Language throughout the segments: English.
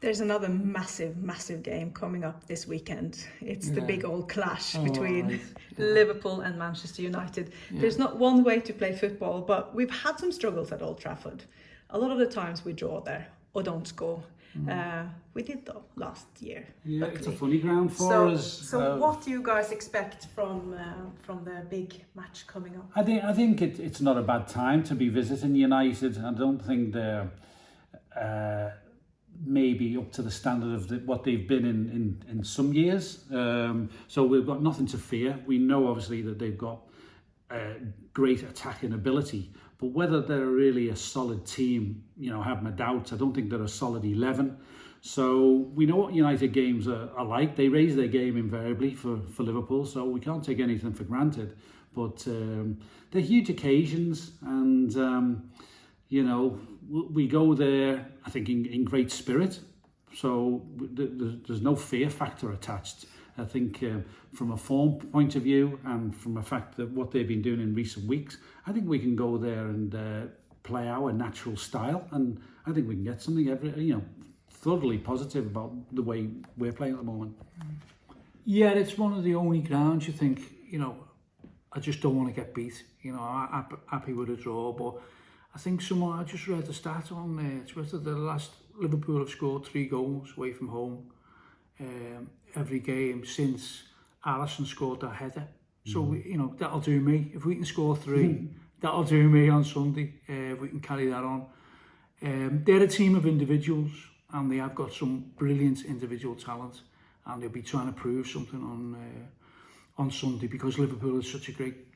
There's another massive game coming up this weekend. It's the big old clash between Liverpool and Manchester United. Yeah. There's not one way to play football, but we've had some struggles at Old Trafford. A lot of the times we draw there or don't score. We did though last year. Yeah, luckily. It's a funny ground for us. So what do you guys expect from the big match coming up? I think it's not a bad time to be visiting United. I don't think they're maybe up to the standard of what they've been in some years. So we've got nothing to fear. We know obviously that they've got great attacking ability, but whether they're really a solid team, I have my doubts. I don't think they're a solid 11. So we know what United games are like. They raise their game invariably for Liverpool, so we can't take anything for granted. But they're huge occasions, and we go there, I think, in great spirit. So there's no fear factor attached. I think from a form point of view and from the fact that what they've been doing in recent weeks, I think we can go there and play our natural style, and I think we can get something thoroughly positive about the way we're playing at the moment. Yeah, it's one of the only grounds you think, I just don't want to get beat. I'm happy with a draw, but I think I just read the stat on Twitter, the last Liverpool have scored 3 goals away from home every game since Alisson scored that header. So, that'll do me. If we can score 3, that'll do me on Sunday, if we can carry that on. They're a team of individuals, and they have got some brilliant individual talent, and they'll be trying to prove something on Sunday, because Liverpool is such a great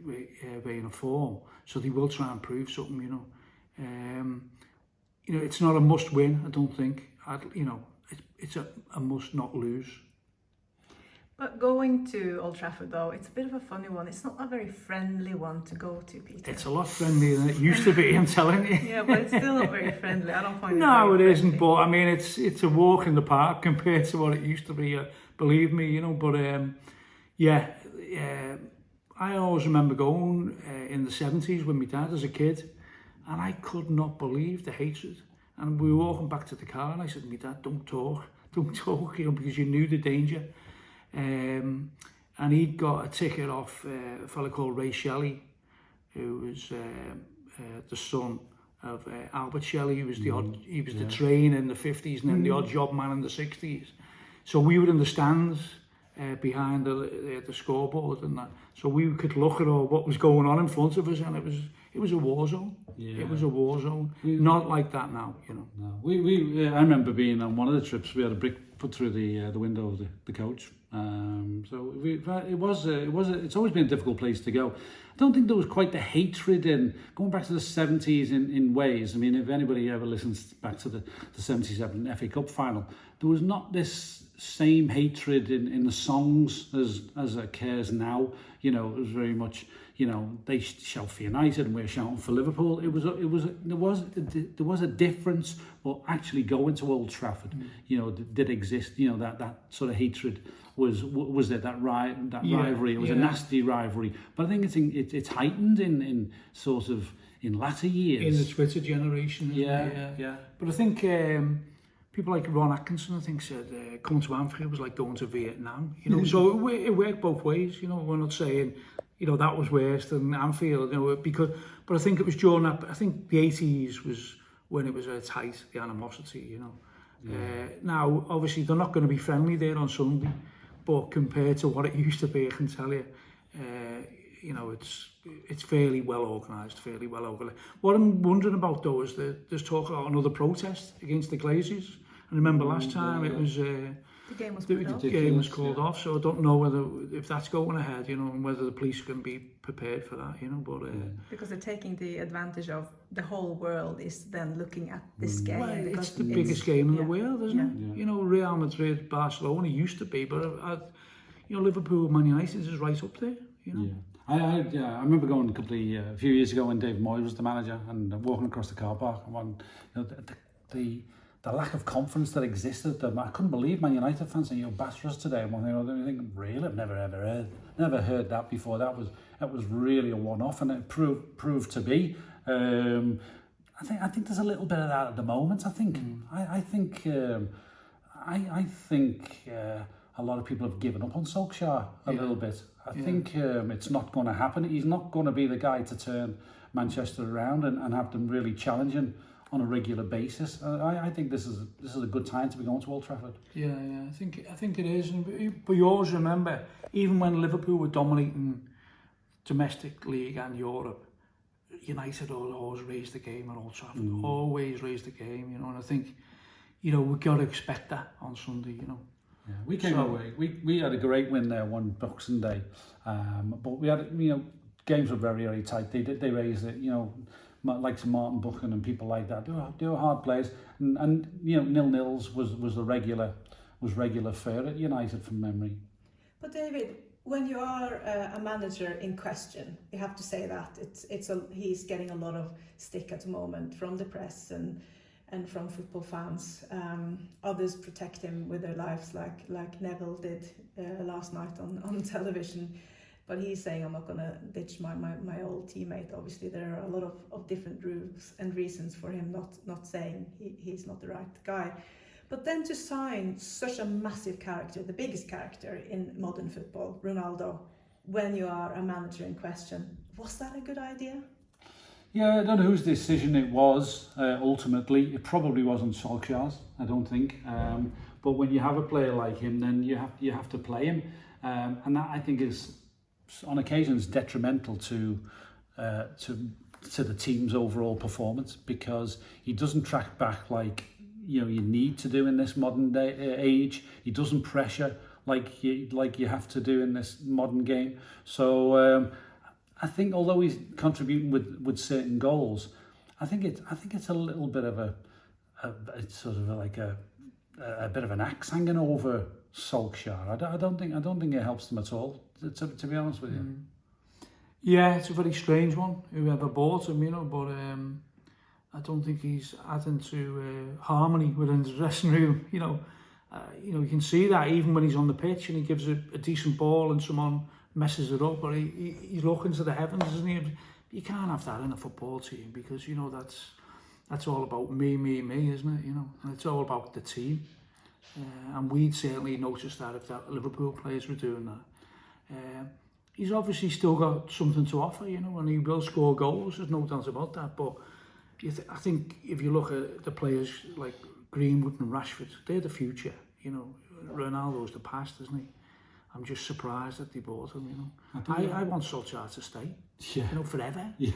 vein of form. So they will try and prove something, it's not a must win, I don't think. It's a must not lose. But going to Old Trafford, though, it's a bit of a funny one. It's not a very friendly one to go to, Peter. It's a lot friendlier than it used to be, I'm telling you. Yeah, but it's still not very friendly. I don't find it No, very it isn't, friendly. but I mean, it's a walk in the park compared to what it used to be, believe me, but I always remember going in the 70s with my dad as a kid, and I could not believe the hatred. And we were walking back to the car, and I said to my dad, don't talk, because you knew the danger. And he'd got a ticket off a fella called Ray Shelley, who was the son of Albert Shelley. He was the train in the 50s and then the odd job man in the 60s. So we were in the stands behind the scoreboard and that. So we could look at what was going on in front of us, and it was a war zone. Yeah. It was a war zone. Not like that now, No. I remember being on one of the trips. We had a brick put through the window of the coach. It's always been a difficult place to go. I don't think there was quite the hatred in going back to the 70s in ways. I mean, if anybody ever listens back to the 77 FA Cup final, there was not this same hatred in the songs as occurs now. It was very much, they shout for United and we're shouting for Liverpool. There was a difference, but actually going to Old Trafford, did exist. That sort of hatred was there, that rivalry. It was a nasty rivalry, but I think it's heightened in sort of in latter years. In the Twitter generation. Yeah. But I think people like Ron Atkinson, I think, said coming to Anfield was like going to Vietnam. So it worked both ways. We're not saying that was worse than Anfield. But I think it was during that. I think the 80s was when it was at its height, the animosity. Now obviously they're not going to be friendly there on Sunday. But compared to what it used to be, I can tell you, it's fairly well organised, What I'm wondering about though is that there's talk about another protest against the Glazers. And remember last time it was the game was called off. So I don't know if that's going ahead, and whether the police can be prepared for that, because they're taking the advantage of the whole world is then looking at this game. Well, it's the biggest game in the world, isn't it? Yeah. Real Madrid, Barcelona used to be, but Liverpool, Man United is right up there. I remember going a few years ago when David Moyes was the manager and walking across the car park and the lack of confidence that existed. I couldn't believe Man United fans saying, batter us today. And I think, really, I've never heard that before. That was really a one-off, and it proved to be. I think there's a little bit of that at the moment. I think I think a lot of people have given up on Solskjær a little bit. I think it's not going to happen. He's not going to be the guy to turn Manchester around and have them really challenging on a regular basis. I think this is a good time to be going to Old Trafford. Yeah, I think it is. But you always remember, even when Liverpool were dominating domestic league and Europe, United always raised the game at Old Trafford. Always raised the game, you know. And I think, you know, we've got to expect that on Sunday, you know. Yeah, we came away. We had a great win there one Boxing Day, but we had, you know, games were very tight. They raised it, you know, like Martin Buchan and people like that. They were hard players, and you know, 0-0s was regular fare at United from memory. But David, when you are a manager in question, you have to say that he's getting a lot of stick at the moment from the press and from football fans. Others protect him with their lives, like Neville did last night on television. But he's saying, I'm not going to ditch my old teammate. Obviously, there are a lot of different rules and reasons for him not saying he's not the right guy. But then to sign such a massive character, the biggest character in modern football, Ronaldo, when you are a manager in question, was that a good idea? Yeah, I don't know whose decision it was ultimately. It probably wasn't Solskjær's, I don't think. But when you have a player like him, then you have to play him, and that I think is on occasions detrimental to the team's overall performance, because he doesn't track back like you need to do in this modern day age. He doesn't pressure like you have to do in this modern game. So I think although he's contributing with certain goals, I think it's a little bit of it's sort of like a bit of an axe hanging over Solskjær. I don't think it helps them at all, to be honest with you. Yeah, it's a very strange one, whoever bought him, you know, but I don't think he's adding to harmony within the dressing room, you know. You can see that even when he's on the pitch and he gives a decent ball and someone messes it up, or he's looking to the heavens, isn't he? You can't have that in a football team, because, you know, that's all about me, isn't it, you know, and it's all about the team. And we'd certainly noticed that if that Liverpool players were doing that. He's obviously still got something to offer, you know, and he will score goals, there's no doubt about that. But I think if you look at the players like Greenwood and Rashford, they're the future, you know. Ronaldo's the past, isn't he? I'm just surprised that they bought him, you know. I want Solskjær to stay, you know, forever. Yeah.